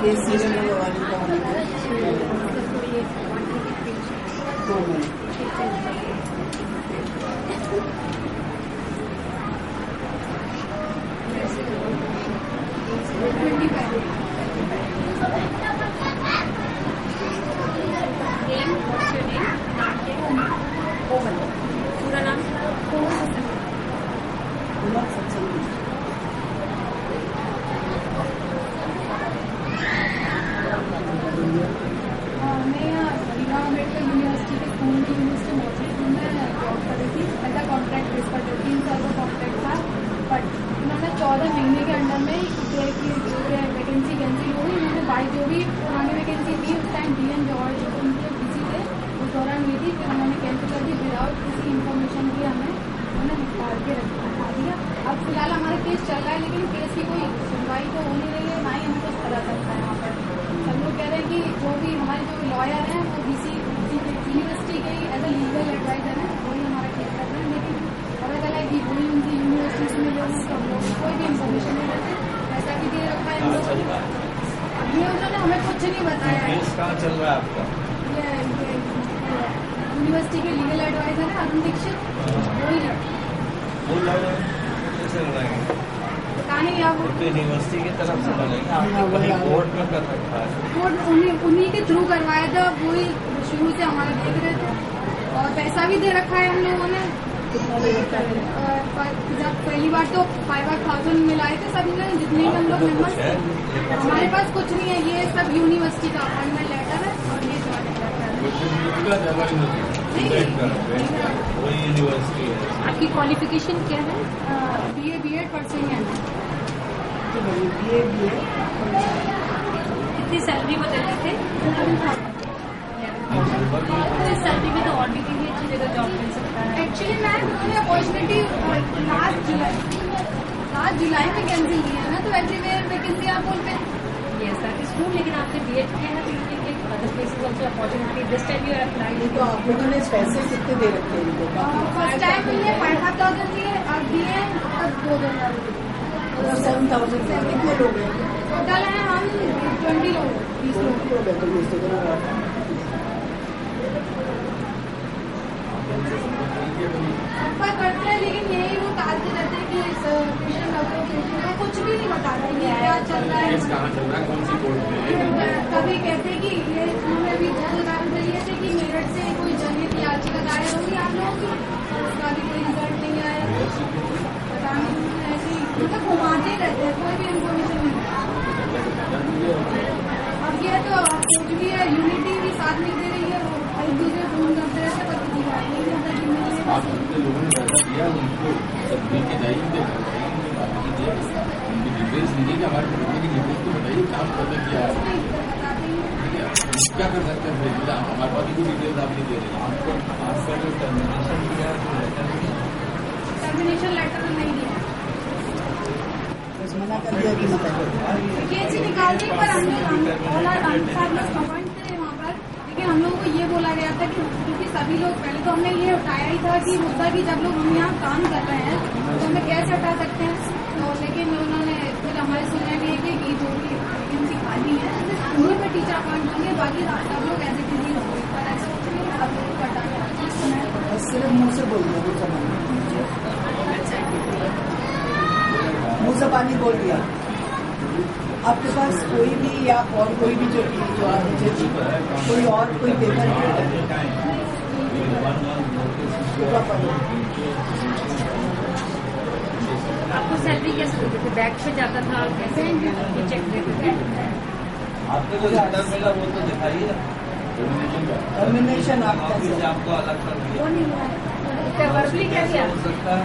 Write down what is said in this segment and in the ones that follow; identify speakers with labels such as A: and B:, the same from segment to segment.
A: ये सीजन वाली का
B: पूरा नाम
C: मैं यहाँ अम्बेडकर यूनिवर्सिटी के खून की यूनिवर्सिटी मौजूद में जॉब कर रही थी। ऐसा कॉन्ट्रैक्ट बेस पर 3 साल का कॉन्ट्रैक्ट था, बट उन्होंने 14 महीने के अंडर में वैकेंसी कैंसिल हो गई। उन्होंने 22 जो भी पुरानी वैकेंसी थी उस टाइम DN जॉर्ज उनके बिजी थे, उस दौरान हुई थी, फिर उन्होंने कैंसिल कर दी विदाउट किसी इन्फॉर्मेशन की। हमें उन्होंने निकाल के रखा दिया। अब फिलहाल हमारा केस चल रहा है, लेकिन केस की कोई सुनवाई तो हो नहीं रही है, ना ही हमें कुछ पता चलता है। यहाँ पर सब लोग कह रहे हैं कि जो भी हमारे जो लॉयर हैं वो यूनिवर्सिटी के ही एज ए लीगल एडवाइजर हैं, वही हमारा केस कर रहे हैं। लेकिन पता चला है कि वही उनकी यूनिवर्सिटी में जो सब लोग कोई भी इन्फॉर्मेशन नहीं देते, पैसा भी दे रखा है हम लोग। ये उन्होंने हमें कुछ नहीं बताया है।
D: कहाँ चल रहा है आपका?
C: ये यूनिवर्सिटी के लीगल एडवाइजर है अरुण दीक्षित, वही है।
D: चल रहा है
C: पता नहीं आप
D: यूनिवर्सिटी की तरफ से बनेगा, वही कोर्ट में कर रखा है।
C: कोर्ट उन्हीं के थ्रू करवाया था, वही शुरू से हमारा देख रहे थे और पैसा भी दे रखा है हम लोगों ने। जब पहली बार तो 5,000 मिलाए थे सभी ने, जितने भी हम लोग मेंबर्स थे। हमारे पास कुछ नहीं है, ये सब यूनिवर्सिटी का अपॉइंटमेंट लेटर है और ये जॉइनिंग लेटर है।
B: आपकी क्वालिफिकेशन क्या है?
C: BA B.Ed परसेंट है।
B: कितनी सैलरी बदलते थे?
C: 11,000।
B: तो इस सैलरी में तो और भी कहीं अच्छी जगह जॉब मिल सकता है।
C: एक्चुअली मैम उन्होंने अपॉर्चुनिटी लास्ट जुलाई में कैंसिल की है ना, तो एवरीवेयर वैकेंसी आप बोलते हैं।
B: यस दैट इज ट्रू, लेकिन आपने BEd किया है तो you can take other places also opportunity. This time you are applying.
A: तो आप लोगों ने पैसे कितने दे रखे हैं इनको?
C: फर्स्ट टाइम हमने 5,000 दिए, अब दिए अब 2,000
A: 7,000 कितने लोग हैं?
C: टोटल है हम 20 लोग, 20 लोग। पर करते हैं, लेकिन यही वो टालते रहते हैं कि पेशेंट डॉक्टर कुछ भी नहीं बताते कि क्या चल रहा है।
D: कौन सी कोर्ट में?
C: कभी कहते हैं कि ये उन्होंने भी जानकारी दिए थे कि मेरठ से कोई जनहित याचिका दायर होगी आप लोगों की, उसका भी कोई रिजल्ट नहीं आया। पता नहीं, ऐसे मतलब घुमाते रहते हैं, कोई भी इन्फॉर्मेशन नहीं। अब ये तो कुछ भी है, यूनिटी भी साथ नहीं दे रही है, वो एक दूसरे फोन करते रहते, पर किसी बात नहीं होता कि
D: लोगों ने पैसा दिया उनको सब मिल के जाइए, उनकी डिटेल्स लीजिए कि हमारे लोगों की डिटेल्स तो बताइए, काम पता क्या है, क्या कर सकते हैं। फिर हमारे पास भी डिटेल्स आप नहीं दे रहे हैं। आपका जो टर्मिनेशन दिया
C: टर्मिनेशन लेटर नहीं दिया,
A: मना कर दिया कि
C: वैकेंसी निकाल दी। पर हम अपॉइंट थे वहाँ पर, लेकिन हम लोगों को ये बोला गया था कि क्योंकि सभी लोग पहले तो हमने ये उठाया ही था कि मुद्दा कि जब लोग हम यहाँ काम कर रहे हैं तो हमें कैसे हटा सकते हैं। तो लेकिन उन्होंने फिर हमारे सुनने में कि जो भी वैकेंसी खाली है उन्हीं पर टीचर अपॉइंट होंगे, बाकी सब लोग ऐसे बिजी हो गए। पर ऐसा कुछ नहीं, सब लोग को हटा
A: सिर्फ मुँह से बोल दिया, मुँह से पानी बोल दिया। आपके पास कोई भी या और कोई भी जो आप मुझे कोई और कोई पेपर
B: आपको सैलरी कैसे देते थे? बैग पे जाता था, कैसे चेक देते थे?
D: आपको जो रिटर्न मिला वो तो दिखाइए टर्मिनेशन का।
A: टर्मिनेशन आप
D: ऑफिस से
A: कैसे
D: आपको अलग कर दिया
C: वो नहीं मिला है।
B: क्या वर्बली क्या किया?
D: हो सकता है।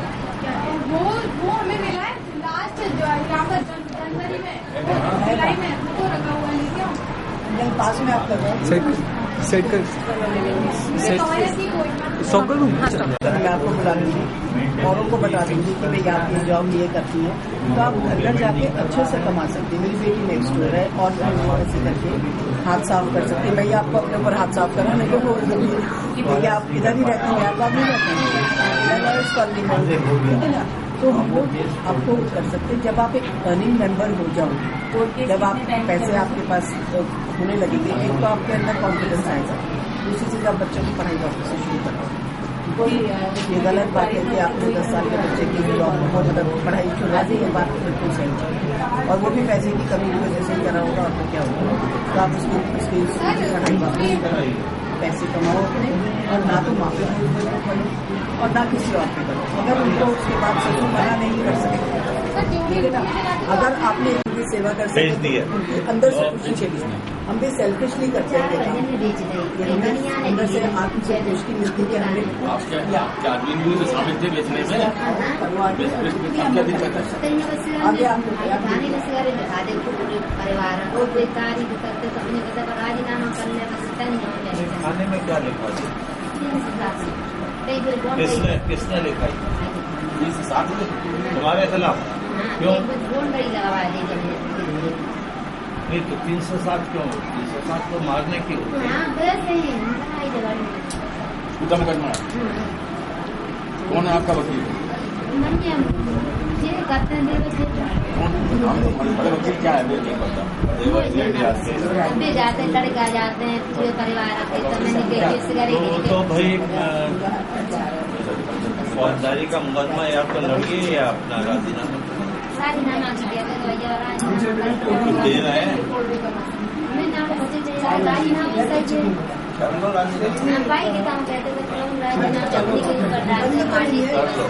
C: वो हमें मिला है लास्ट यहाँ पर जनवरी में, जुलाई में वो रखा हुआ है लेके आओ।
A: नहीं पास में आप कर रहे हैं
E: सेट कर
C: मुझे कहा है कि कोई
E: सॉल्व कर दूँ।
A: मैं आपको बुला लूंगी औरों को बता दूंगी कि भाई आप ये जॉब ये करती हैं तो आप घर घर जाके अच्छे से कमा सकती हैं। मेरी बेटी नेक्स्ट डोर है और वो ऐसे करके हाथ साफ कर सकती है। भैया आपको अपने ऊपर हाथ साफ करना नहीं तो वो कि भैया आप इधर ही रहते हैं आप नहीं रहते हैं ठीक है ना। तो हम लोग आपको कर सकते हैं जब आप एक अर्निंग मेंबर हो जाओ, जब आप पैसे आपके पास होने लगेंगे, एक तो आपके अंदर कॉन्फिडेंस आएगा, दूसरी चीज आप बच्चों की पढ़ाई वापस से शुरू करो। ये गलत बात है कि आपने 10 साल के बच्चे की जॉब मतलब पढ़ाई छुड़ा दी, ये बात बिल्कुल सही है। और वो भी पैसे की कमी की वजह से ही करा होगा और तो क्या होगा, तो आप उसकी पढ़ाई वापस कराइए, पैसे कमाओ और ना तो माँ पे पढ़ो और ना किसी और पे करो। अगर उनको उसके बाद सच मना नहीं कर सकते, ठीक है ना। अगर आपने उनकी सेवा कर सकते उनके अंदर से खुशी चली, हम भी सेल्फिशली करते हैं अंदर से आत्म से खुशी मिलती है कि हमने
D: आप क्या आदमी भी शामिल थे बेचने में?
A: परिवार
D: क्या दिक्कत है?
A: आगे आप
D: खाने में क्या लिखा है? किसने लिखा है? 2007 में तुम्हारे खिलाफ क्यों? नहीं तो 307 क्यों? 307 तो मारने की होती है। कम करना। कौन है आपका वकील? बड़े वकील क्या है वो नहीं पता।
F: जाते हैं लड़के आ जाते हैं पूरे परिवार आते हैं
G: तो भाई फौजदारी का मुकदमा या तो लड़िए या अपना राजीनामा
F: राजीनामा किया
G: दे रहे हैं।
F: भाई के काम कहते थे राजीनामा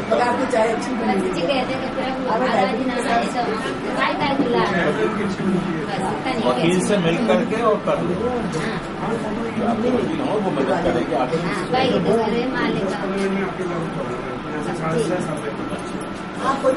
A: अगर आपकी चाय अच्छी बनेगी
F: कहते
G: वकील से मिल करके और कर लो।
D: आपके वकील हो वो मदद करेंगे आपको।
F: मालिक
A: आपको